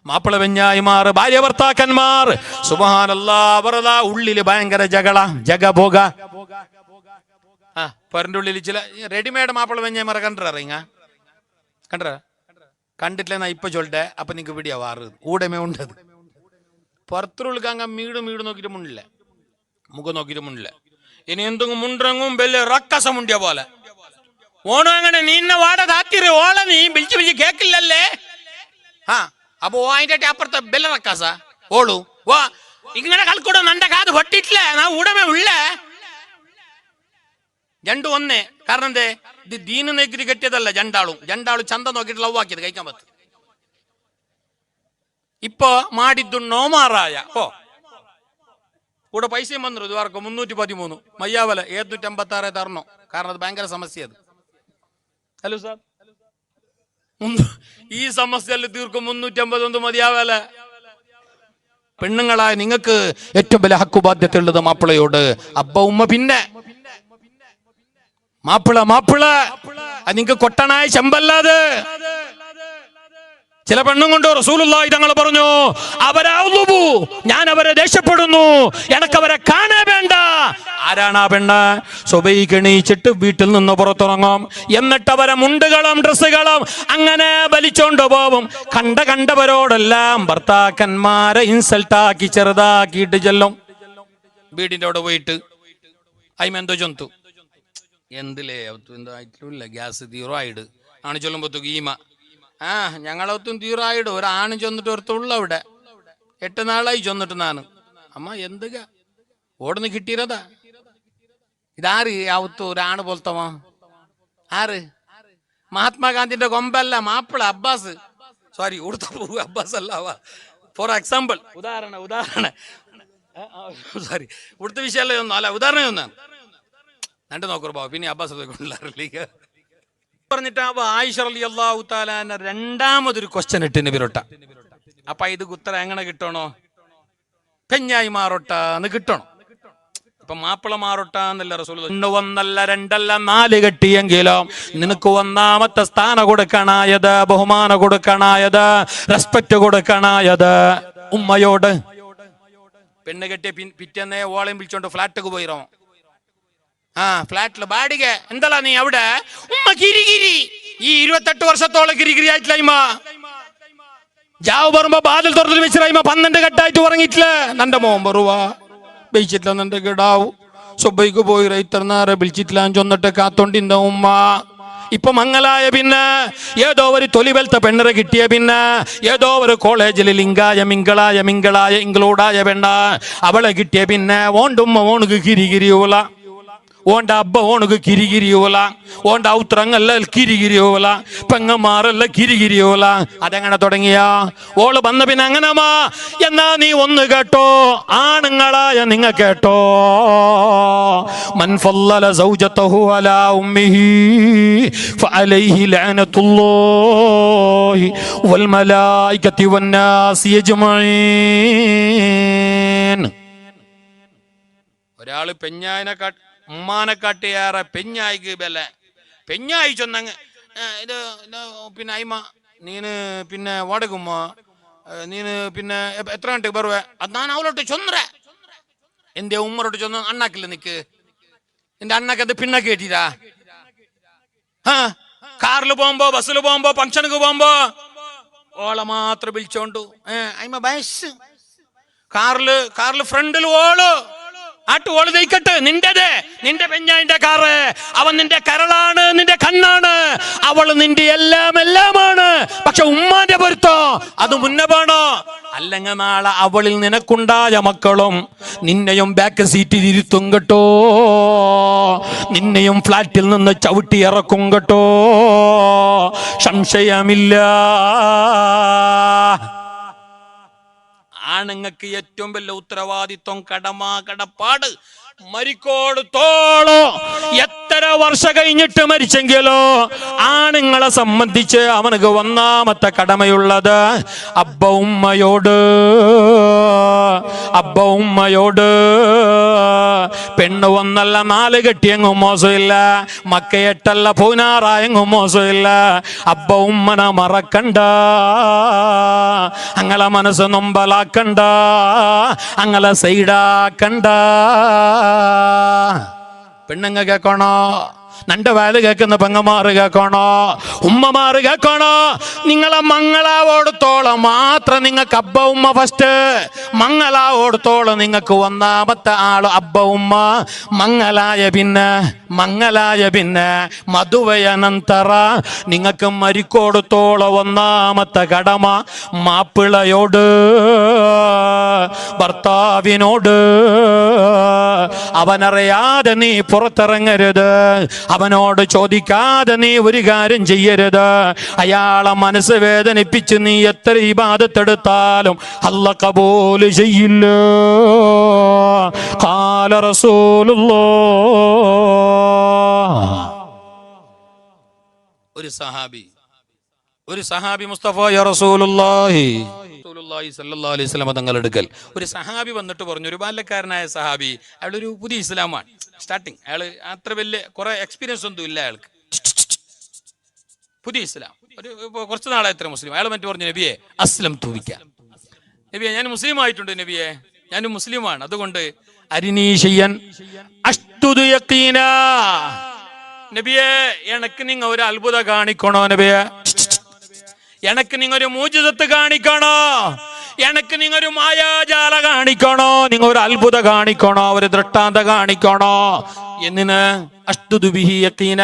മാപ്പിള വെഞ്ഞായിമാർ, ഭാര്യ ഭർത്താക്കന്മാർ, സുബ്ഹാനല്ലാഹ്, അവരതാ ഉള്ളില് ഭയങ്കര ജഗഭോഗ. പെരന്റെ ഉള്ളിൽ ചില റെഡിമെയ്ഡ് മാപ്പിള വെഞ്ഞായിമാരെ കണ്ടറ കണ്ടിട്ടില്ലെന്നാ ഇപ്പൊ ചൊല്ലിട്ടെ. അപ്പൊ നിങ്ങക്ക് പിടിയാ വാറ് ഊടമേ ഉണ്ടത്. പുറത്തുള്ളിക്കാങ്ക മീട് നോക്കിട്ട് മുണ്ടില്ല, മുഖം നോക്കിട്ട് മുണ്ടില്ല. ഇനി എന്തെങ്കിലും മുണ്ടങ്ങും വലിയ റക്കസം മുണ്ടിയ പോലെ ഓണം. അങ്ങനെ നിന്നെ വാട താത്തിരി ഓള നീ വിളിച്ച് കേക്കില്ലല്ലേ. അപ്പൊ അതിന്റെ അപ്പുറത്തെ ബെല്ല റക്കാസ ഓളു വാ ഇങ്ങനെ കളിക്കൂട. നന്റെ കാത് പൊട്ടിട്ടില്ലേ, നാ ഊടമേ ഉള്ളേ ജണ്ടു ഒന്നേ. കാരണം എന്തേ, ഇത് ദീന് നേക്കിട്ട് കെട്ടിയതല്ല. ജണ്ടാളും ചന്ത നോക്കിയിട്ട് ലവ് ആക്കിയത് കഴിക്കാൻ പറ്റും. ഇപ്പൊ മാടിದ್ದು നോമാറായ കൂടെ പൈസയും വന്നു. ഇതുവർക്ക് 313 മയ്യാവല 756 തരണോ. കാരണം അത് ഭയങ്കര സമസ്യ. അത് ഹലോ സാർ, ഈ സമസ്യ തീർക്കും 351 മതിയാവല. പെണ്ണുങ്ങളായ നിങ്ങൾക്ക് ഏറ്റവും വലിയ ഹക്കുബാധ്യത ഉള്ളത് മാപ്പിളയോട്. അബ്ബ ഉമ്മ പിന്നെ മാപ്പിള നിങ്ങൾക്ക് കൊട്ടനായ ചെമ്പല്ലാത്. ചില പെണ്ണും കൊണ്ട് റസൂലുള്ളാഹി തങ്ങൾ പറഞ്ഞു, ഞാൻ അവരെ ദേഷ്യപ്പെടുന്നു, എനക്കവരെ കാണാൻ വേണ്ട. ആരാണ് ആ പെണ്ണ്? സുബഹിക്ക് എണീച്ചിട്ട് വീട്ടിൽ നിന്ന് പുറത്തിറങ്ങും, എന്നിട്ട് അവരെ മുണ്ടുകളും ഡ്രസ്സുകളും അങ്ങനെ വലിച്ചോണ്ട് പോവും. കണ്ടവരോടെല്ലാം ഭർത്താക്കന്മാരെ ഇൻസൾട്ടാക്കി ചെറുതാക്കിയിട്ട് ചെല്ലും. വീടിന്റെ അവിടെ പോയിട്ട് അയിമെന്തോ ചൊന്തു എന്തിലേ എന്തായിട്ടില്ല ഗ്യാസ് തീറായിട് ആണ് ചൊല്ലുമ്പോ ഈമ ഞങ്ങളൊത്തും തീറായിട് ഒരാണ് ചെന്നിട്ട് ഒരുത്തുള്ള അവിടെ 8 നാളായി ചെന്നിട്ട് നാണ് അമ്മ എന്തുക ഓടുന്ന് കിട്ടിയതാ. ഇതാര് ആവത്തു ഒരാണ് പോലത്തമാ? ആര്? മഹാത്മാഗാന്ധിന്റെ കൊമ്പല്ല, മാപ്പിള അബ്ബാസ്. സോറി ഉടുത്ത അബ്ബാസ് അല്ല, ഫോർ എക്സാമ്പിൾ ഉദാഹരണ സോറി ഉടുത്ത വിഷയമല്ല ഒന്നും അല്ല, ഉദാഹരണം ഒന്നാണ്. രണ്ട് നോക്കൂ ബാബു, പിന്നെ അബ്ബാസ് പറഞ്ഞിട്ട് ആയിഷ റളിയല്ലാഹു തആല രണ്ടാമതൊരു ക്വസ്റ്റ്യൻ ഇട്ടിന് വിരട്ട. അപ്പൊ ഇത് ഉത്തരം എങ്ങനെ കിട്ടണോ? പെഞ്ഞായി മാറൊട്ടാന്ന് കിട്ടണം. ഇപ്പൊ മാപ്പിള മാറൊട്ടാന്നല്ല റസൂലുള്ളാഹി. ഒന്നല്ല രണ്ടല്ല 4 കെട്ടിയെങ്കിലും നിനക്ക് ഒന്നാമത്തെ സ്ഥാനം കൊടുക്കണായത്, ബഹുമാനം കൊടുക്കണായത്, റെസ്പെക്ട് കൊടുക്കണായത് ഉമ്മയോട്. പെണ്ണ് കെട്ടിയ പിറ്റേന്നേ ഓളയും വിളിച്ചോണ്ട് ഫ്ലാറ്റിക്ക് പോയിരോ. ഫ്ലാറ്റില് ബാടിക എന്താ നീ അവിടെ ഉമ്മ കിരികിരി. ഈ 28 വർഷത്തോളം കിരികിരി ആയിട്ടില്ല. ഇമ്മ ജാവ് പറയുമ്പോ ബാതിൽ തുറന്നിട്ട് വെച്ചില്ല. 12 കെട്ടായിട്ട് ഉറങ്ങിയിട്ടില്ല. നന്റെ മോൻ ബറുവാ ബയിച്ചിട്ടില്ല. നന്റെ കിടാവു സുബൈക്ക് പോയി ഇത്ര നേരം വിളിച്ചിട്ടില്ല. ചൊന്നിട്ട് കാത്തോണ്ടിന്റെ ഉമ്മ. ഇപ്പൊ മംഗലായ പിന്നെ ഏതോ ഒരു തൊലിവലത്തെ പെണ്ണറെ കിട്ടിയ പിന്നെ ഏതോ ഒരു കോളേജിൽ ലിംഗായ മിങ്കളായ ഇംഗ്ലൂഡായ പെണ്ണ അവളെ കിട്ടിയ പിന്നെ ഓണ്ടുമ്മ ഓണുക്ക് കിരികിരിയൂല, ഓണ്ട അബ്ബ ഓണുക്ക് കിരികിരിയൂല, ഓണ്ട ഔത്രങ്ങല്ല കിരികിരിയൂല, പെങ്ങന്മാരല്ല കിരികിരിയൂല. അതെങ്ങനെ തുടങ്ങിയ? ഓള് വന്ന പിന്നെ അങ്ങനമാ. എന്നാ നീ ഒന്ന് കേട്ടോ, ആണുങ്ങളായ നിങ്ങ കേട്ടോ. മൻ ഫല്ലല സൗജതഹു അലാ ഉമ്മിഹി ഫഅലൈഹി ലഅനത്തുല്ലാഹി വൽ മലായികതി വന്നാസി അജ്മഈൻ. ഒരാള് പെഞ്ഞായനെ ഉമ്മാനെ കാട്ടിയേറെ പെഞ്ഞായിക്ക് ബല. പെഞ്ഞായി ചൊന്നങ്ങ് ഇത് പിന്നെ അയിമ നീന് പിന്നെ വാടകുമ്മ നീന് പിന്നെ എത്ര ഗಂಟೆಗೆ ಬರುವೆ അത് ഞാൻ അവളോട്ട് ചൊന്നറ. എന്റെ ഉമ്മറോട്ട് ചൊന്ന അണ്ണാക്കില്ല നിക്ക്. എന്റെ അണ്ണക്ക് അത് പിന്നെ കേട്ടിരാ. കാറിൽ പോകുമ്പോ ബസ്സിൽ പോകുമ്പോ ഫംഗ്ഷനുക്ക് പോകുമ്പോ ഓളെ മാത്രം വിളിച്ചോണ്ടു അയിമ ബസ്. കാറില് ഫ്രണ്ടിൽ ഓള് ഓള് തയ്ക്കട്ടെ നിന്റേത്, നിന്റെ പെഞ്ഞായിന്റെ കാറ്. അവൻ നിന്റെ കരളാണ്, നിന്റെ കണ്ണാണ്. അവള് നിന്റെ എല്ലാമാണ്. പക്ഷെ ഉമ്മാന്റെ പൊരുത്തോ അത് മുന്നേ വേണോ? അല്ലെങ്കിൽ നാളെ അവളിൽ നിനക്കുണ്ടായ മക്കളും നിന്നെയും ബാക്ക് സീറ്റിൽ ഇരുത്തും കേട്ടോ. നിന്നെയും ഫ്ലാറ്റിൽ നിന്ന് ചവിട്ടി ഇറക്കും കേട്ടോ. സംശയമില്ല. ആണുങ്ങൾക്ക് ഏറ്റവും വലിയ ഉത്തരവാദിത്വം, കടപ്പാട്. മരിക്കോടത്തോളോ എത്ര വർഷം കഴിഞ്ഞിട്ട് മരിച്ചെങ്കിലോ ആണുങ്ങളെ സംബന്ധിച്ച് അവനക്ക് ഒന്നാമത്തെ കടമയുള്ളത് അബ്ബ ഉമ്മയോട്. അബ്ബ ഉമ്മയോട് പെണ്ണ് ഒന്നല്ല 4 കെട്ടിയെങ്ങും മോശമില്ല, മക്ക 8 16 മോശമില്ല. അബ്ബ ഉമ്മന മറക്കണ്ട, അങ്ങളെ മനസ്സ് നൊമ്പലാക്കണ്ട, അങ്ങളെ സൈഡാക്കണ്ട. പെണ്ണുങ്ങ കേൾക്കണോ? നന്റെ വയല് കേൾക്കുന്ന പെങ്ങന്മാര് കേൾക്കണോ? ഉമ്മമാര് കേൾക്കണോ? നിങ്ങളെ മംഗളാവോടത്തോളം മാത്രം നിങ്ങൾക്ക് അബ്ബ ഉമ്മ ഫസ്റ്റ്. മംഗളാവോടത്തോളം നിങ്ങൾക്ക് 1ാമത്തെ ആള് അബ്ബ ഉമ്മ. മംഗലായ പിന്നെ മധുവയ നന്തര നിങ്ങൾക്ക് മരിക്കോടത്തോളം 1ാമത്തെ കടമ മാപ്പിളയോട്, ഭർത്താവിനോട്. അവനറിയാതെ നീ പുറത്തിറങ്ങരുത്, അവനോട് ചോദിക്കാതെ നീ ഒരു കാര്യം ചെയ്യരുത്. അയാളെ മനസ്സ് വേദനിപ്പിച്ച് നീ എത്ര ഇബാദത്തെടുത്താലും അല്ലാഹ് കബൂൽ ചെയ്യില്ല. ഖാല റസൂലുള്ളാഹ്. ഒരു സഹാബി മുസ്തഫ റസൂലുള്ളാഹി സല്ലല്ലാഹു അലൈഹി വസല്ലം തങ്ങളുടെ അടുക്കൽ ഒരു സഹാബി വന്നിട്ട് പറഞ്ഞു, ഒരു ബാല്യക്കാരനായ സഹാബി, അയാളൊരു പുതിയ ഇസ്ലാമാണ്, സ്റ്റാർട്ടിങ്. അയാൾ അത്ര വലിയ കുറെ എക്സ്പീരിയൻസ് ഒന്നും ഇല്ല അയാൾക്ക്, പുതിയ ഇസ്ലാം, ഒരു കുറച്ച് നാളെ എത്ര മുസ്ലിം. അയാൾ മറ്റു പറഞ്ഞു, നബിയെ അസ്ലം തൂവിക്കാം, നബിയെ ഞാൻ മുസ്ലിം ആയിട്ടുണ്ട്, നബിയെ ഞാൻ മുസ്ലിമാണ്, അതുകൊണ്ട് അരിനീശയ്യൻ അഷ്തുദു യഖീന, നബിയെ എനക്ക് നിങ്ങ ഒരു അത്ഭുതം കാണിക്കണോ, നബിയെ എനക്ക് നിങ്ങ ഒരു മൂജിസത്ത് കാണിക്കണോ, എനക്ക് നിങ്ങ ഒരു മായാജാല കാണിക്കണോ, നിങ്ങ ഒരു അത്ഭുതം കാണിക്കണോ, ഒരു ദൃഷ്ടാന്ത കാണിക്കണോ. എന്നിന് അഷ്തുദു ബിഹി യഖീന,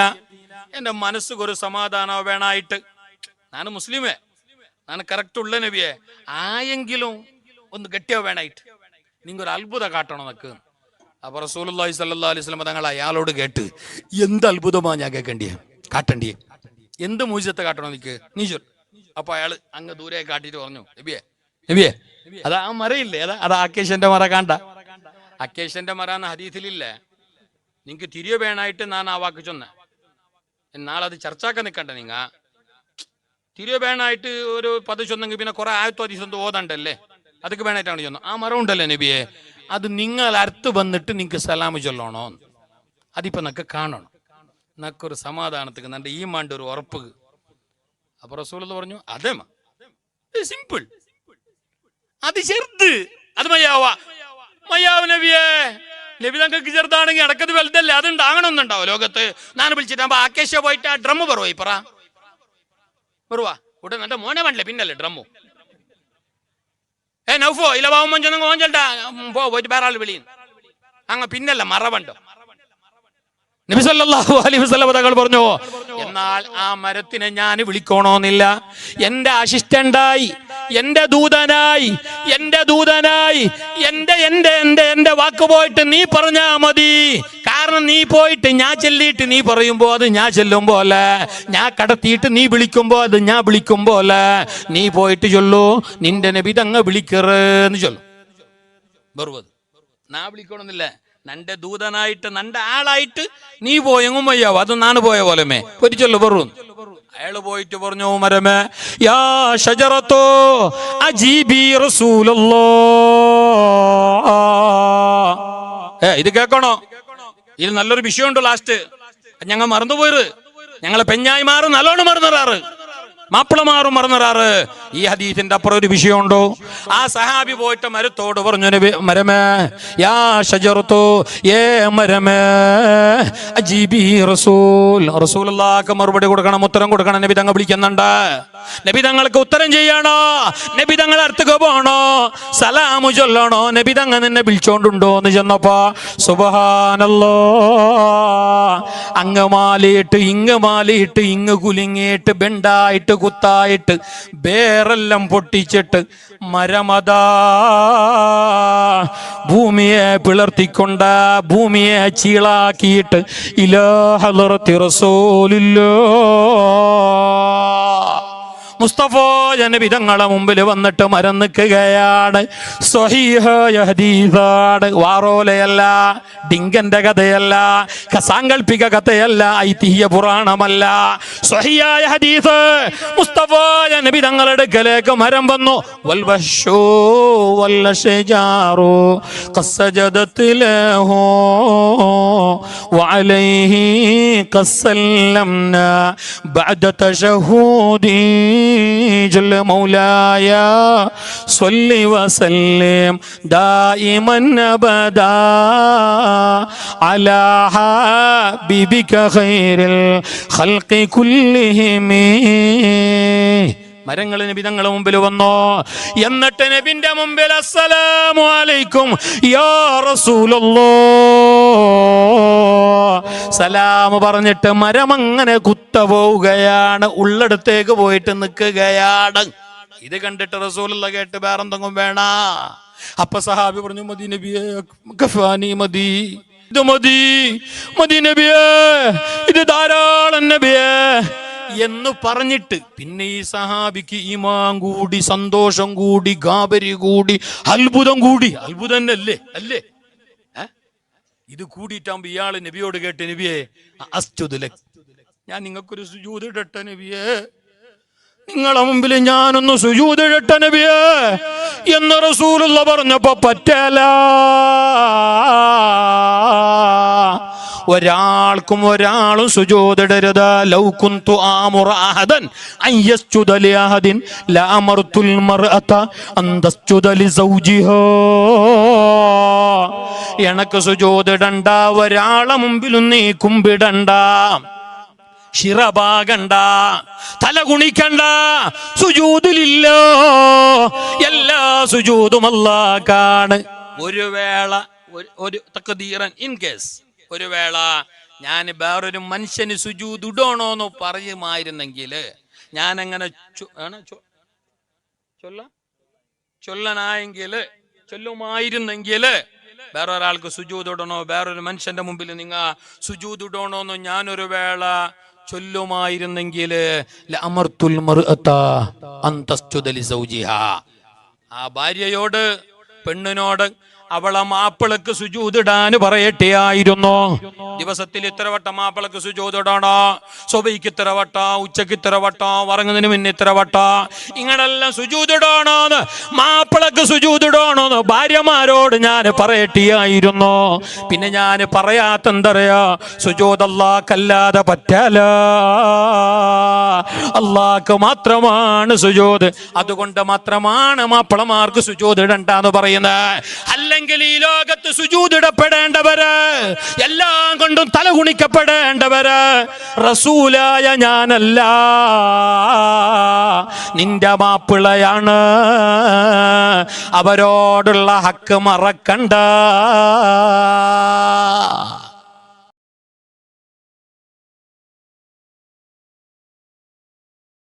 എന്റെ മനസ്സുക്ക് ഒരു സമാധാനം വേണായിട്ട്. ഞാൻ മുസ്ലിമേ, ഞാൻ കറക്റ്റ് ഉള്ള നബിയെ, ആയെങ്കിലും ഒന്ന് ഗട്ടിയോ വേണായിട്ട്, നിങ്ങൾ ഒരു അത്ഭുതം കാട്ടണോ നിനക്ക്. അപ്പൊ റസൂലുള്ളാഹി സ്വല്ലല്ലാഹു അലൈഹി വസല്ലം തങ്ങൾ അയാളോട് കേട്ട്, എന്ത് അത്ഭുതമാ ഞാൻ കേൾക്കണ്ടിയേ, കാട്ടണ്ടിയേ, എന്ത് മൂജിസത്ത് കാട്ടണോ നിക്ക്, നീ ചൊല്ല്. അപ്പൊ അയാള് അങ്ങ് ദൂരെ കാട്ടിട്ട് പറഞ്ഞു, നബിയെ നബിയെ അതാ ആ മരയില്ലേ, അതാ അക്കേഷന്റെ മര കാണ്ട, അക്കേഷന്റെ മര എന്ന ഹദീസിലില്ലേ, നിങ്ങക്ക് തിരിയോ വേണായിട്ട് ഞാൻ ആ വാക്ക് ചൊന്ന, നാളത് ചർച്ചാക്കാൻ നിൽക്കണ്ട. നിങ്ങ തിരിയോ വേണായിട്ട് ഒരു പത് ചൊന്നെങ്കിൽ പിന്നെ കുറെ ആയത്തോ ഹദീസ് ഓതണ്ടല്ലേ, അതൊക്കെ വേണായിട്ടാണ് ചൊന്നത്. ആ മരം ഉണ്ടല്ലേ നബിയെ, അത് നിങ്ങൾ അർത്ത് വന്നിട്ട് നിങ്ങക്ക് സലാം ചൊല്ലണോ, അതിപ്പോ നിനക്ക് കാണണം, നിനക്കൊരു സമാധാനത്തേക്ക് നിന്റെ ഈ മാണ്ട് ഒരു ഉറപ്പ്. അപ്പൊ റസൂലുള്ളാഹി പറഞ്ഞു, അതേ സിമ്പിൾ, അത് ചെറുത്, അത് മയ്യാവ് നബിയെ, നബി തങ്ങൾക്ക് ചെറുതാണെങ്കിൽ അടക്കത് വലുതല്ലേ, അതുണ്ട് അങ്ങനൊന്നുണ്ടാവോ ലോകത്ത്. ഞാൻ വിളിച്ചിട്ട് ആക്കേശ പോയിട്ട് ആ ഡ്രമ്മ് പറവോ ഈ പറ പറവാ ഉടൻ എന്റെ മോനെ വേണ്ടല്ലേ, പിന്നല്ലേ ഡ്രമ്മു നൗഫോ ഇല്ല വാവുമ്പോ ഓഞ്ചൽട്ടാ പോയിട്ട് വേറെ ആൾ വിളിയും അങ്ങ് പിന്നല്ല മറവണ്ടോ. നബി സല്ലല്ലാഹു അലൈഹി വസല്ലം തങ്ങൾ പറഞ്ഞു, എന്നാൽ ആ മരത്തിനെ ഞാൻ വിളിക്കണമെന്നില്ല, എന്റെ അസിസ്റ്റന്റായി, എന്റെ ദൂതനായി എന്റെ വാക്ക് പോയിട്ട് നീ പറഞ്ഞാ മതി. കാരണം നീ പോയിട്ട് ഞാൻ ചെല്ലിയിട്ട് നീ പറയുമ്പോ അത് ഞാൻ ചെല്ലുമ്പോ അല്ല, ഞാൻ കടത്തിയിട്ട് നീ വിളിക്കുമ്പോ അത് ഞാൻ വിളിക്കുമ്പോ അല്ല. നീ പോയിട്ട് ചൊല്ലു, നിന്റെ നബി തങ്ങ വിളിക്കറെന്ന് ചൊല്ലു. വെറുതെ നാ വിളിക്കണമെന്നില്ല, നന്റെ ദൂതനായിട്ട് നന്റെ ആളായിട്ട് നീ പോയെങ്ങും വയ്യാവോ, അത് നാണ് പോയ പോലെമേ ഒരു ചൊല്ലു വെറും. അയാള് പോയിട്ട് പറഞ്ഞു, മരമേ യാ ഷജറത്തോ അജീബി റസൂലല്ലാഹ്. ഇത് കേൾക്കണോ, ഇത് നല്ലൊരു വിഷയമുണ്ട്. ലാസ്റ്റ് ഞങ്ങൾ മറന്നുപോയത്, ഞങ്ങളെ പെഞ്ഞായിമാറ് നല്ലോണം മറന്നിറാറ്, മാപ്പിളമാറും മറന്നിറാറ്. ഈ ഹദീസിന്റെ അപ്പുറം ഒരു വിഷയമുണ്ടോ? ആ സഹാബി പോയിട്ട് മരത്തോട് പറഞ്ഞു, മരമേ യാ ഷജറത്തോ, ഏ മരമേ അജീബി റസൂലുള്ളാഹിക്ക് മറുപടി കൊടുക്കണം, ഉത്തരം കൊടുക്കണം. നബി തങ്ങൾ വിളിക്കുന്നുണ്ട്, നബി തങ്ങൾക്ക് ഉത്തരം ചെയ്യണോ, നബി തങ്ങൾ അടുത്തേക്ക് പോണോ, സലാമു ചൊല്ലണോ, നബി തങ്ങൾ നിന്നെ വിളിച്ചോണ്ടുണ്ടോ എന്ന് ചെന്നപ്പോ സുബ്ഹാനല്ലാഹ്, അങ്ങ് മാലിയിട്ട് ഇങ്ങ് കുലുങ്ങിയിട്ട് ബെണ്ടായിട്ട് കുത്തായിട്ട് വേറെല്ലാം പൊട്ടിച്ചിട്ട് മരമതാ ഭൂമിയെ പിളർത്തിക്കൊണ്ട് ഭൂമിയെ ചീളാക്കിയിട്ട് ഇലാ ഹളറത്തി റസൂലില്ലാഹ് മുസ്തഫായ നബി തങ്ങളെ മുമ്പിൽ വന്നിട്ട് മരം നിൽക്കുകയാണ്. സ്വഹീഹായ ഹദീസാണ്, വാറോലയല്ല, ഡിങ്കന്റെ കഥയല്ല, സാങ്കല്പിക കഥയല്ല, ഐതിഹ്യ പുരാണമല്ല. സ്വഹീഹായ ഹദീസ്. മുസ്തഫായ നബി തങ്ങളുടെ അടുക്കലേക്ക് മരം വന്നു. വൽ വശൂ വൽ ശജാറു ഖസ്സജദത് ലഹു വഅലൈഹി ഖസ്സല്ലംനാ ബഅദ തശഹൂദി ജൽ മൗലായ സ്വല്ലി വസല്ലിം ദായിമൻ അബദാ അലാ ഹബീബിക ഖൈറിൽ ഖൽഖി കുല്ലിഹിം. മരങ്ങൾ നബി തങ്ങളുടെ മുമ്പിൽ വന്നോ. എന്നിട്ട് നബിന്റെ മുമ്പിൽ അസ്സലാമു അലൈക്കും യാ റസൂലല്ലാഹ് സലാം പറഞ്ഞിട്ട് മരം അങ്ങനെ കുത്ത പോവുകയാണ്, ഉള്ളടത്തേക്ക് പോയിട്ട് നിൽക്കുകയാണ്. ഇത് കണ്ടിട്ട് റസൂലുള്ള കേട്ട് വേറെന്തെങ്കിലും വേണ. അപ്പൊ സഹാബി പറഞ്ഞു, മദി നബിയേ കഫാനി, മതി, ഇത് മതി, മദി നബിയേ, ഇത് ധാരാളം നബിയേ എന്ന് പറഞ്ഞിട്ട് പിന്നെ ഈ സഹാബിക്ക് ഈമാൻ കൂടി, സന്തോഷം കൂടി, ഗാബരി കൂടി, അത്ഭുതം കൂടി. അത്ഭുതം തന്നെ അല്ലേ? ഇത് കൂടിയിട്ടാകുമ്പോ ഇയാള് നബിയോട് കേട്ട്, നബിയെ അസ്തുദുലക്, ഞാൻ നിങ്ങൾക്കൊരു സുജൂദ് ഇടട്ടെ നബിയേ, നിങ്ങളെ മുമ്പിൽ ഞാനൊന്ന് സുജൂദ് ഇടട്ടെ നബിയേ എന്ന് റസൂലുള്ള പറഞ്ഞപ്പോ പറ്റല. ഒരാളും സുജൂദിടരുത്. ലൗ കുന്തു ആമുറ അഹദൻ അൻ യസ്ജുദ ലിഅഹദിൻ ലഅമർതുൽ മർഅത അൻ തസ്ജുദ ലിസൗജിഹാ. എനക്ക് സുജൂദിടണ്ട, ഒരാളെ മുമ്പിലും നീ കുമ്പിടണ്ട, ശിറഭാഗണ്ട, തല കുണിക്കണ്ട. സുജൂദിലില്ല, എല്ലാ സുജൂദും അല്ലാഹ്ക്കാണ്. ഒരു വേള ഒരു തഖദീറൻ, ഇൻ കേസ് ഒരു വേള ഞാൻ വേറൊരു മനുഷ്യന് സുജൂദ് ഇടണോന്ന് പറയുമായിരുന്നെങ്കിൽ, ഞാൻ അങ്ങനെ ചൊല്ലുമായിരുന്നെങ്കിൽ, വേറൊരാൾക്ക് സുജൂദ് ഇടണോ, വേറൊരു മനുഷ്യന്റെ മുമ്പിൽ നിങ്ങൾ സുജൂദ് ഇടണോന്ന് ഞാനൊരു വേള ചൊല്ലുമായിരുന്നെങ്കിൽ ലഅമർതുൽ മർഅത അൻ തസ്ജുദ ലിസൗജിഹാ. ആ ഭാര്യയോട്, പെണ്ണിനോട് അവളെ മാപ്പിളക്ക് സുജൂദിടാൻ പറയട്ടെയായിരുന്നു. ദിവസത്തിൽ ഇത്ര വട്ടം മാപ്പിളക്ക് സുജൂദിടണോ, സുബഹിക്ക് ഇത്ര വട്ടം, ഉച്ചക്ക് ഇത്ര വട്ടം, ഉറങ്ങുന്നതിന് മുന്നേ ഇത്ര വട്ടം, ഇങ്ങനെല്ലാം സുജൂദിടണോന്ന്, മാപ്പിളക്ക് സുജൂദിടണോന്ന് ഭാര്യമാരോട് ഞാൻ പറയട്ടെയായിരുന്നു. പിന്നെ ഞാൻ പറയാത്ത എന്തറിയാ, സുജൂദ് അല്ലാഹ്ക്കല്ലാതെ പറ്റല, അല്ലാഹ്ക്ക് മാത്രമാണ് സുജൂദ്. അതുകൊണ്ട് മാത്രമാണ് മാപ്പിളമാർക്ക് സുജൂദ് ഇടണ്ടെന്ന് പറയുന്നത്. അല്ലെങ്കിൽ ഈ ലോകത്ത് സുജൂദിടപ്പെടേണ്ടവര്, എല്ലാം കൊണ്ടും തലകുണിക്കപ്പെടേണ്ടവര് റസൂലായ ഞാനല്ല, നിന്റെ മാപ്പിളയാണ്. അവരോടുള്ള ഹക്ക് മറക്കണ്ട.